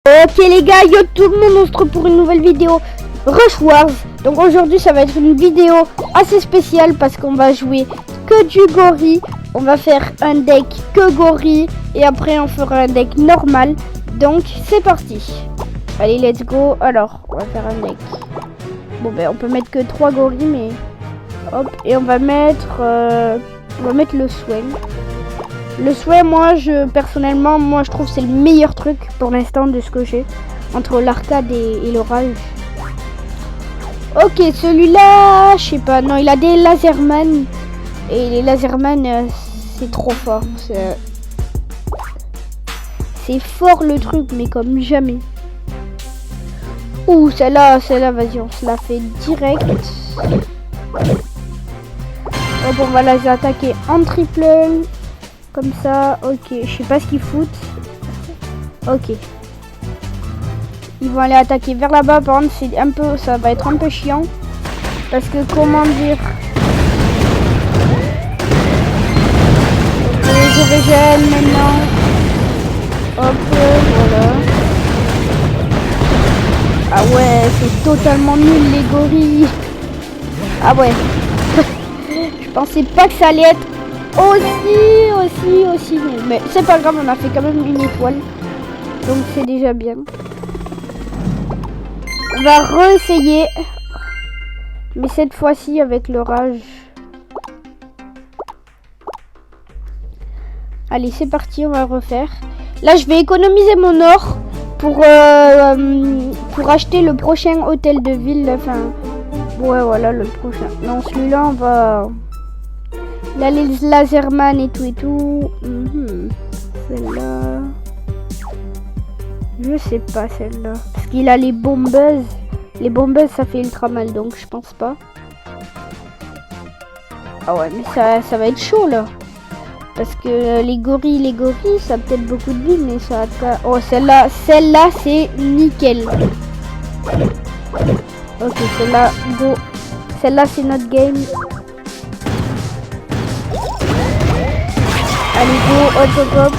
Ok les gars, yo tout le monde, on se retrouve pour une nouvelle vidéo Rush Wars. Donc aujourd'hui ça va être une vidéo assez spéciale parce qu'on va jouer que du gorille. On va faire un deck que gorille et après on fera un deck normal. Donc c'est parti. Allez let's go. Alors on va faire un deck. Bon ben on peut mettre que 3 gorilles mais hop. Et on va mettre le swing. Le souhait, personnellement, je trouve que c'est le meilleur truc pour l'instant de ce que j'ai entre l'arcade et l'orage. Ok, celui-là, je sais pas, non, il a des laserman et les laserman, c'est trop fort. C'est fort le truc, mais comme jamais. Ouh, celle-là, vas-y, on se la fait direct. Hop, on va les attaquer en triple. Comme ça, ok, je sais pas ce qu'ils foutent. Ok. Ils vont aller attaquer vers là-bas, par contre, ça va être un peu chiant. Parce que, comment dire... Ok, je régène maintenant. Hop, voilà. Ah ouais, c'est totalement nul les gorilles. Ah ouais. Je pensais pas que ça allait être aussi nul. Mais c'est pas grave, on a fait quand même une étoile. Donc c'est déjà bien. On va réessayer. Mais cette fois-ci avec l'orage. Allez, c'est parti, on va refaire. Là, je vais économiser mon or pour acheter le prochain hôtel de ville. Enfin, ouais, voilà, le prochain. Non, celui-là, on va... Là, les laserman et tout. Celle-là. Je sais pas celle-là. Parce qu'il a les bombeuses. Les bombeuses, ça fait ultra mal, donc je pense pas. Ah ouais, mais ça va être chaud là. Parce que les gorilles, ça a peut-être beaucoup de vie, mais ça a... Oh, celle-là, c'est nickel. Ok, celle-là, go. Celle-là, c'est notre game. Allez go, hop.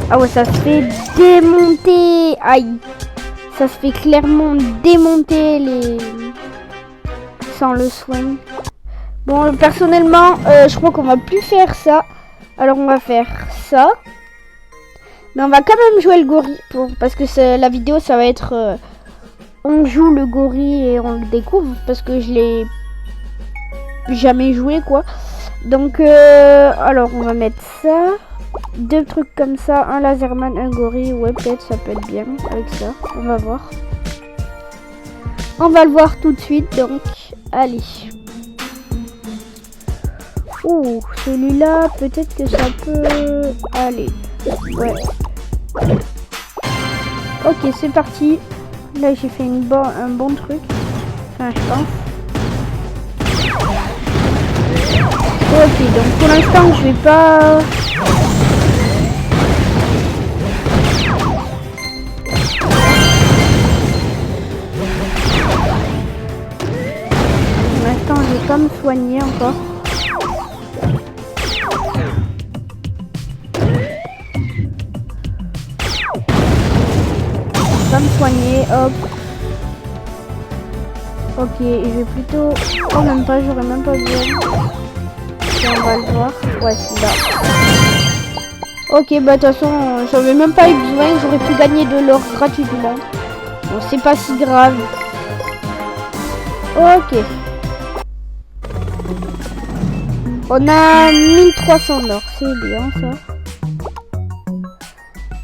Ah ouais, ça se fait démonter. Aïe. Ça se fait clairement démonter sans le soin. Bon, personnellement, je crois qu'on va plus faire ça. Alors on va faire ça. Mais on va quand même jouer le gorille parce que la vidéo ça va être on joue le gorille et on le découvre parce que je l'ai jamais joué quoi. Donc alors on va mettre ça, 2 trucs comme ça, un laserman, un gorille. Ouais, peut-être ça peut être bien avec ça, on va voir. On va le voir tout de suite, donc allez. Ouh, celui-là peut-être que ça peut aller. Ouais. Ok, c'est parti. Là j'ai fait un bon truc, enfin je pense. Ok, donc pour l'instant je vais pas... Pour l'instant je vais pas me soigner encore. Je vais pas me soigner, hop. Ok, je vais plutôt... Oh même pas, j'aurais même pas besoin. On va le voir. Ouais, c'est là. Ok, bah de toute façon, j'avais même pas eu besoin. J'aurais pu gagner de l'or gratuitement. Bon, c'est pas si grave. Ok. On a 1300 d'or. C'est bien ça.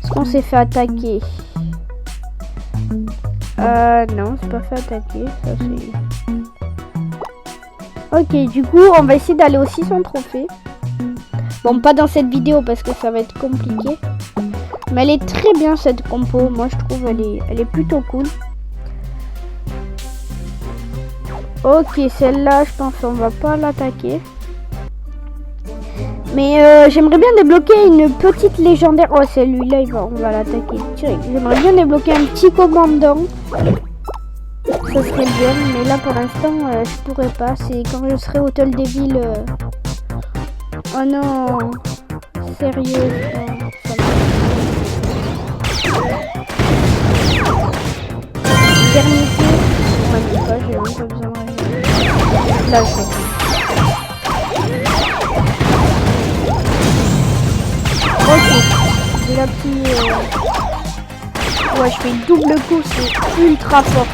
Est-ce qu'on s'est fait attaquer? Non, c'est pas fait attaquer. Ça c'est... Ok, du coup, on va essayer d'aller aussi son trophée. Bon, pas dans cette vidéo parce que ça va être compliqué. Mais elle est très bien cette compo. Moi, je trouve elle est plutôt cool. Ok, celle-là, je pense qu'on va pas l'attaquer. Mais j'aimerais bien débloquer une petite légendaire. Oh, celui-là, on va l'attaquer direct. J'aimerais bien débloquer un petit commandant. Ça serait bien, mais là pour l'instant je pourrais pas. C'est quand je serai au Hôtel des Villes. Oh non, sérieux. dernier tour. Ouais, mais pas, j'ai même pas besoin de régénérer. Là, je fais. Ok, j'ai la petite... Ouais, je fais double coup, c'est ultra fort.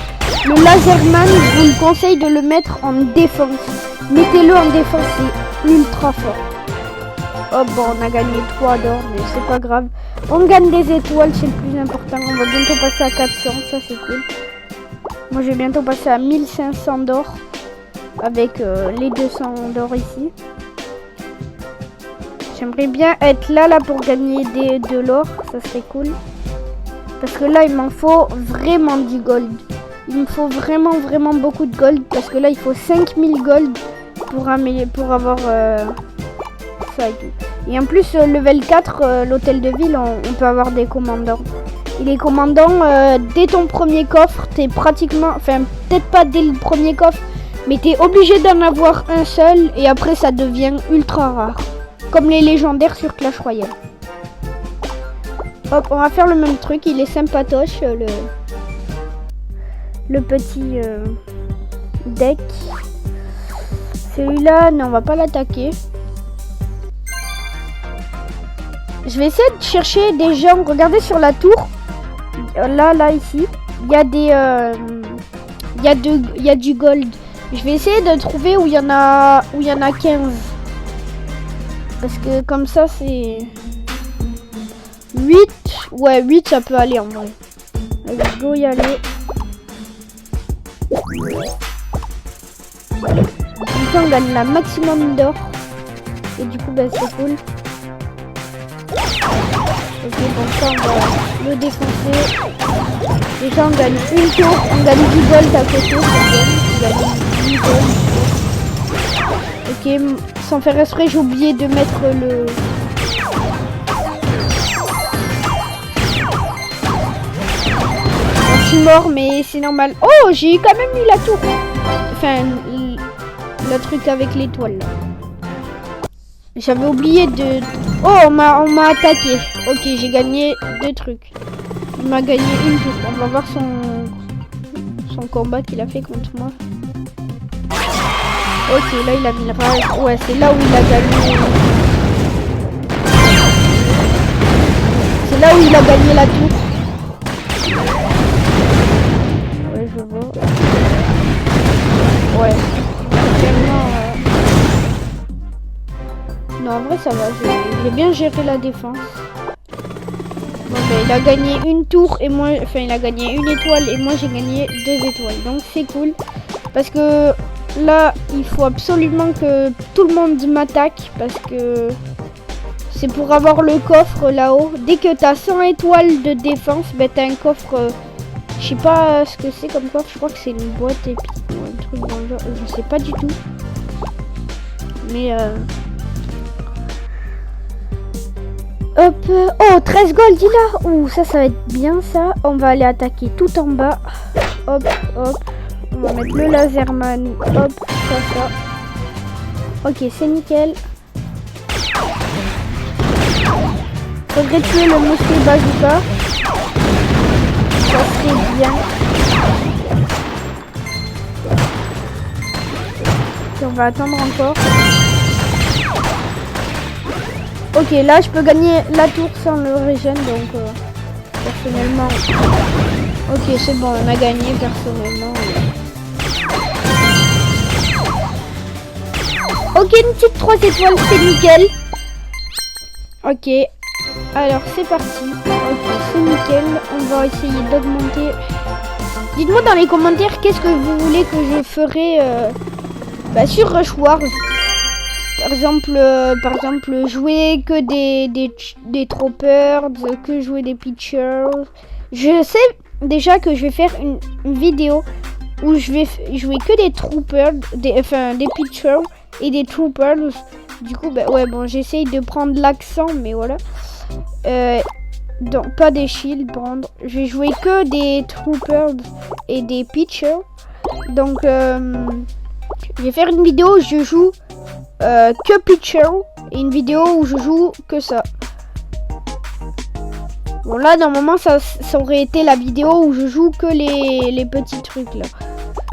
Le Laserman, je vous le conseille de le mettre en défense. Mettez-le en défense, c'est ultra fort. Oh bon, on a gagné 3 d'or, mais c'est pas grave. On gagne des étoiles, c'est le plus important. On va bientôt passer à 400, ça c'est cool. Moi, je vais bientôt passer à 1500 d'or avec les 200 d'or ici. J'aimerais bien être là pour gagner de l'or, ça serait cool. Parce que là, il m'en faut vraiment du gold. Il me faut vraiment beaucoup de gold. Parce que là, il faut 5000 gold pour avoir ça et tout. Et en plus, level 4, l'hôtel de ville, on peut avoir des commandants. Et les commandants, dès ton premier coffre, t'es pratiquement... Enfin, peut-être pas dès le premier coffre, mais t'es obligé d'en avoir un seul. Et après, ça devient ultra rare. Comme les légendaires sur Clash Royale. Hop, on va faire le même truc. Il est sympatoche, le petit deck. Celui-là, non, on va pas l'attaquer. Je vais essayer de chercher des gens. Regardez sur la tour. Là, ici. Il y a des... il y a du gold. Je vais essayer de trouver où il y en a 15. Parce que comme ça, c'est... 8. Ouais, 8, ça peut aller en vrai. Let's go y aller. Comme ça, on gagne la maximum d'or. Et du coup, bah, c'est cool. Ok, bon, ça, on va le défoncer. Déjà, on gagne une tour. On gagne du gold à côté. On gagne du gold. Ok, sans faire exprès, j'ai oublié de mettre le... Je suis mort, mais c'est normal. Oh, j'ai quand même eu la tour. Enfin, le truc avec l'étoile. J'avais oublié de... Oh, on m'a attaqué. Ok, j'ai gagné 2 trucs. Il m'a gagné une tour. On va voir son combat qu'il a fait contre moi. Ok, là, il a mis le rage. Ouais, c'est là où il a gagné. C'est là où il a gagné la tour. Ouais. Non, en vrai, ça va. J'ai bien géré la défense. Bon, ben, il a gagné une tour et moi... Enfin, il a gagné une étoile et moi, j'ai gagné 2 étoiles. Donc, c'est cool. Parce que là, il faut absolument que tout le monde m'attaque. Parce que c'est pour avoir le coffre là-haut. Dès que tu as 100 étoiles de défense, ben, tu as un coffre... Je sais pas ce que c'est comme coffre, je crois que c'est une boîte épique ou un truc dans le genre, je sais pas du tout. Mais hop, oh 13 gold il a. Ouh, ça va être bien ça. On va aller attaquer tout en bas. Hop, hop. On va mettre le laserman. Hop, ça. Ok, c'est nickel. Faudrait tuer le mousquet bazooka. Ça serait bien. Et on va attendre encore. Ok, là je peux gagner la tour sans le régène, donc personnellement. Ok, c'est bon, on a gagné personnellement. Ok, une petite 3 étoiles, c'est nickel. Ok, alors c'est parti. Ok, c'est nickel. On va essayer d'augmenter. Dites-moi dans les commentaires qu'est-ce que vous voulez que je ferai sur Rush Wars. Par exemple, jouer que des troopers, que jouer des pitchers. Je sais déjà que je vais faire une vidéo où je vais jouer que des troopers, des pitchers et des troopers. Du coup, bah, ouais, bon, j'essaye de prendre l'accent, mais voilà. Donc, pas des shields, prendre. Je vais jouer que des troopers et des pitchers. Donc, je vais faire une vidéo où je joue que pitcher et une vidéo où je joue que ça. Bon là normalement ça aurait été la vidéo où je joue que les petits trucs là.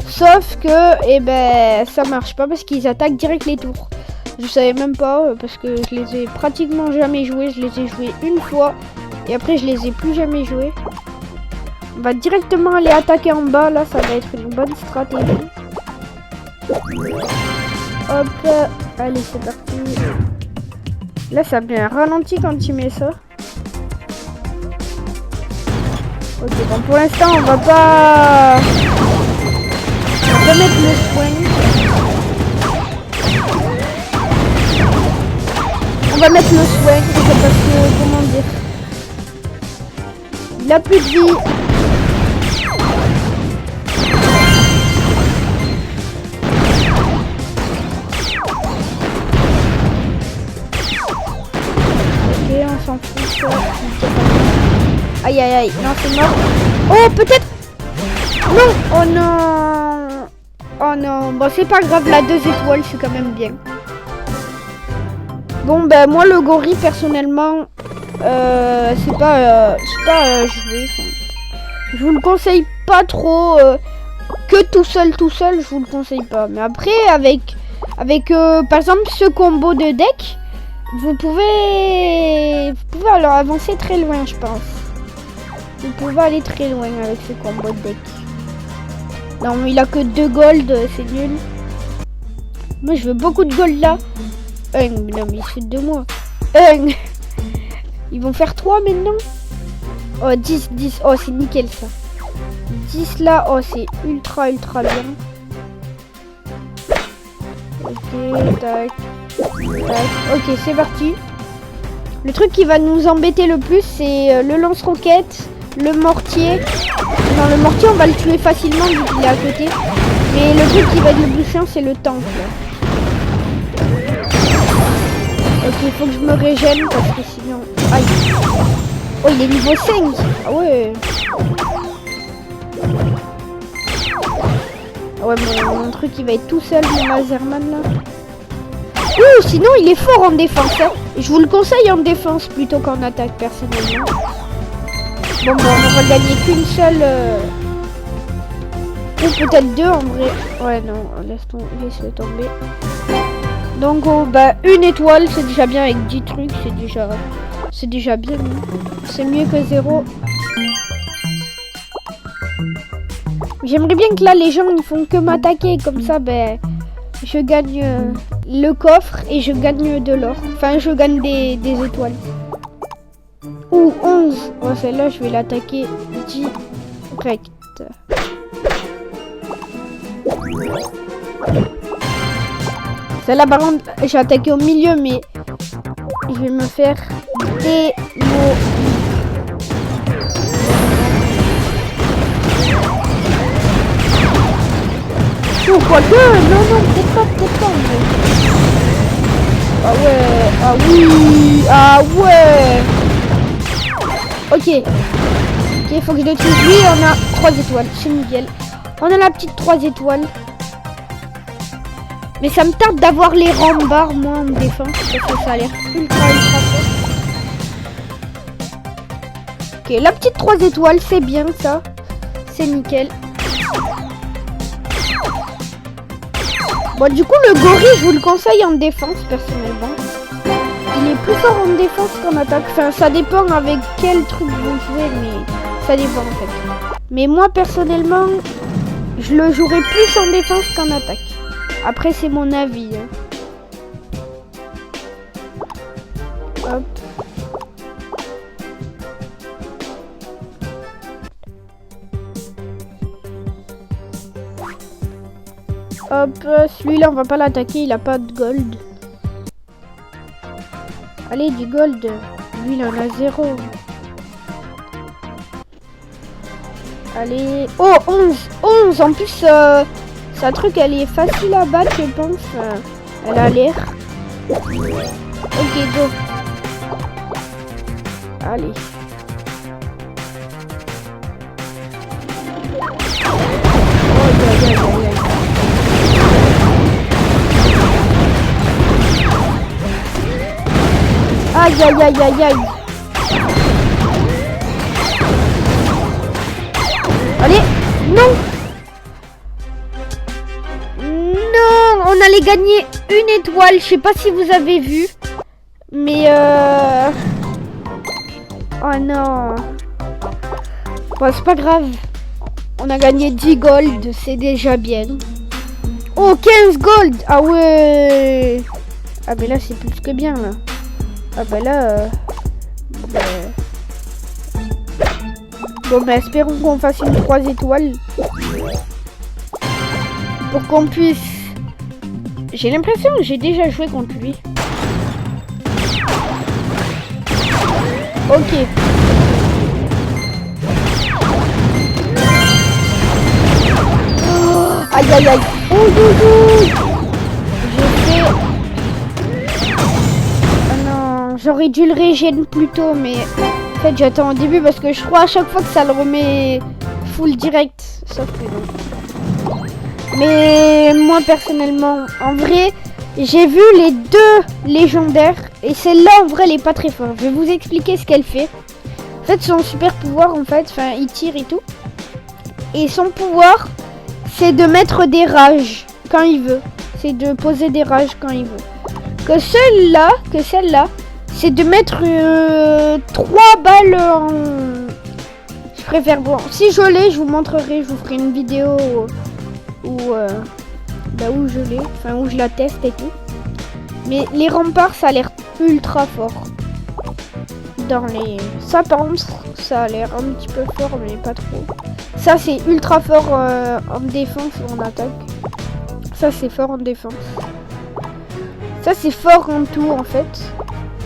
Sauf que eh ben ça marche pas parce qu'ils attaquent direct les tours. Je savais même pas parce que je les ai pratiquement jamais joués. Je les ai joués une fois et après je les ai plus jamais joués. On va directement aller attaquer en bas. Là ça va être une bonne stratégie. Hop, allez c'est parti. Là ça met un ralenti quand tu mets ça. Ok, bon pour l'instant on va pas mettre le soin. On va mettre le soin parce que comment dire, il a plus de vie. Ok, on s'en fout ça. Aïe aïe aïe, non c'est mort. Oh peut-être. Non, oh non. Oh non, bon c'est pas grave, la 2 étoiles c'est quand même bien. Bon ben moi le gorille personnellement c'est pas joué. Enfin, je vous le conseille pas trop que tout seul je vous le conseille pas. Mais après avec par exemple ce combo de deck, vous pouvez alors avancer très loin je pense. Vous pouvez aller très loin avec ce combo de deck. Non mais il a que 2 gold, c'est nul. Moi je veux beaucoup de gold là. Non mais il se fout de moi. Ils vont faire 3 maintenant. Oh 10. Oh c'est nickel ça. 10 là. Oh c'est ultra bien. Ok tac. Ok c'est parti. Le truc qui va nous embêter le plus c'est le lance-roquette, le mortier. Non le mortier on va le tuer facilement vu qu'il est à côté. Mais le truc qui va être le plus chiant c'est le tank là. Ok, il faut que je me régène parce que sinon... Aïe. Oh, il est niveau 5. Ah ouais. Ah ouais, mon truc, il va être tout seul, mon laserman, là. Ouh, sinon, il est fort en défense. Hein. Je vous le conseille en défense plutôt qu'en attaque, personnellement. Bon, on va gagner qu'une seule... Ou peut-être 2, en vrai. Ouais, non, laisse-le tomber. Donc bah 1 étoile c'est déjà bien avec 10 trucs, c'est déjà bien. C'est mieux que 0. J'aimerais bien que là les gens ils font que m'attaquer comme ça ben je gagne le coffre et je gagne de l'or. Enfin je gagne des étoiles. Ou 11. Oh celle-là je vais l'attaquer direct. Celle-là par contre j'ai attaqué au milieu mais je vais me faire démolir. Oh quoique, non peut-être pas Ah ouais, ah oui, ah ouais. Ok, faut que je le tue. Lui on a 3 étoiles, c'est nickel. On a la petite 3 étoiles. Mais ça me tarde d'avoir les rambards moi en défense parce que ça a l'air ultra fort. Ok, la petite 3 étoiles, c'est bien ça. C'est nickel. Bon du coup le gorille je vous le conseille en défense personnellement. Il est plus fort en défense qu'en attaque. Enfin ça dépend avec quel truc vous jouez mais ça dépend en fait. Mais moi personnellement je le jouerai plus en défense qu'en attaque. Après c'est mon avis. Hein. Hop. Hop, celui-là on va pas l'attaquer, il a pas de gold. Allez du gold. Lui il en a 0. Allez. Oh 11 en plus sa truc elle est facile à battre je pense. Elle a l'air. Ok go. Allez. Aïe aïe aïe aïe aïe. Non. Non, on allait gagner une étoile. Je sais pas si vous avez vu. Mais oh non. Bon, c'est pas grave. On a gagné 10 gold. C'est déjà bien. Oh, 15 gold. Ah ouais. Ah mais là, c'est plus que bien, là. Ah bah là... Bon, bah espérons qu'on fasse une 3 étoiles. Pour qu'on puisse... J'ai l'impression que j'ai déjà joué contre lui. Ok. Oh, aïe aïe aïe. Oh, j'ai fait... Ah non, j'aurais dû le régénérer plus tôt, mais... En fait, j'attends au début parce que je crois à chaque fois que ça le remet full direct. Sauf que non. Mais moi, personnellement, en vrai, j'ai vu les 2 légendaires. Et celle-là, en vrai, elle est pas très forte. Je vais vous expliquer ce qu'elle fait. En fait, son super pouvoir, en fait, enfin, il tire et tout. Et son pouvoir, c'est de mettre des rages quand il veut. C'est de poser des rages quand il veut. Que celle-là, c'est de mettre 3 balles en... Je préfère... Bon, si je l'ai, je vous montrerai, je vous ferai une vidéo où je l'ai, enfin où je la teste et tout. Mais les remparts, ça a l'air ultra fort. Dans les... Ça, par contre, ça a l'air un petit peu fort, mais pas trop. Ça, c'est ultra fort en défense ou en attaque. Ça, c'est fort en défense. Ça, c'est fort en tout, en fait.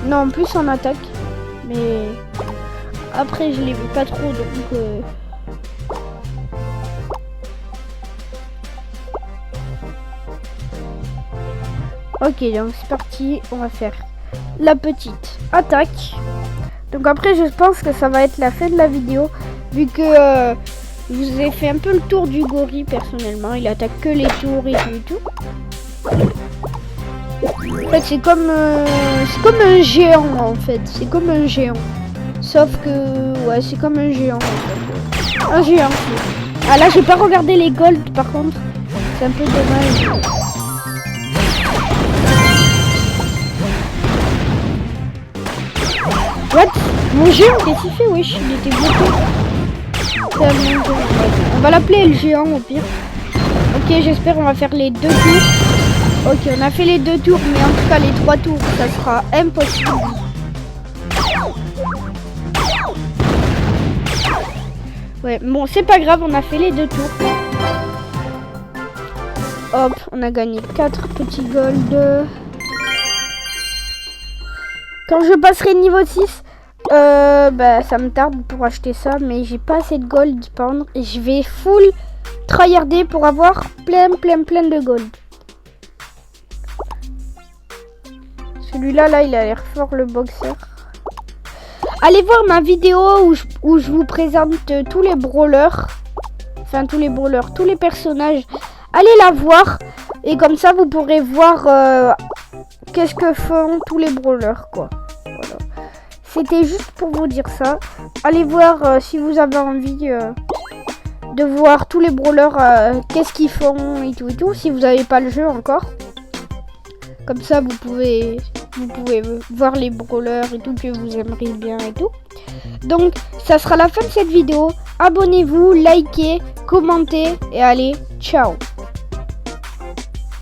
Non, en plus en attaque. Mais après, je les veux pas trop, donc... Ok, donc c'est parti. On va faire la petite attaque. Donc après, je pense que ça va être la fin de la vidéo. Vu que je vous ai fait un peu le tour du gorille, personnellement. Il attaque que les tours et tout. En fait, c'est comme un géant, en fait. C'est comme un géant. Sauf que... Ouais, c'est comme un géant, en fait. Un géant. Ah, là, j'ai pas regardé les golds, par contre. C'est un peu dommage. What? Mon géant, qu'est-ce qu'il fait? Wesh, il était bloqué. On va l'appeler le géant, au pire. Ok, j'espère on va faire les 2 tours. Ok, on a fait les 2 tours, mais en tout cas les 3 tours, ça sera impossible. Ouais, bon, c'est pas grave, on a fait les 2 tours. Hop, on a gagné 4 petits gold. Quand je passerai niveau 6, bah, ça me tarde pour acheter ça, mais j'ai pas assez de gold par contre, et je vais full tryharder pour avoir plein de gold. Celui-là, là, il a l'air fort, le boxer. Allez voir ma vidéo où je vous présente tous les brawlers. Enfin, tous les personnages. Allez la voir. Et comme ça, vous pourrez voir qu'est-ce que font tous les brawlers, quoi. Voilà. C'était juste pour vous dire ça. Allez voir si vous avez envie de voir tous les brawlers, qu'est-ce qu'ils font et tout. Si vous n'avez pas le jeu encore. Comme ça, vous pouvez voir les brawlers et tout que vous aimeriez bien et tout. Donc, ça sera la fin de cette vidéo. Abonnez-vous, likez, commentez et allez, ciao.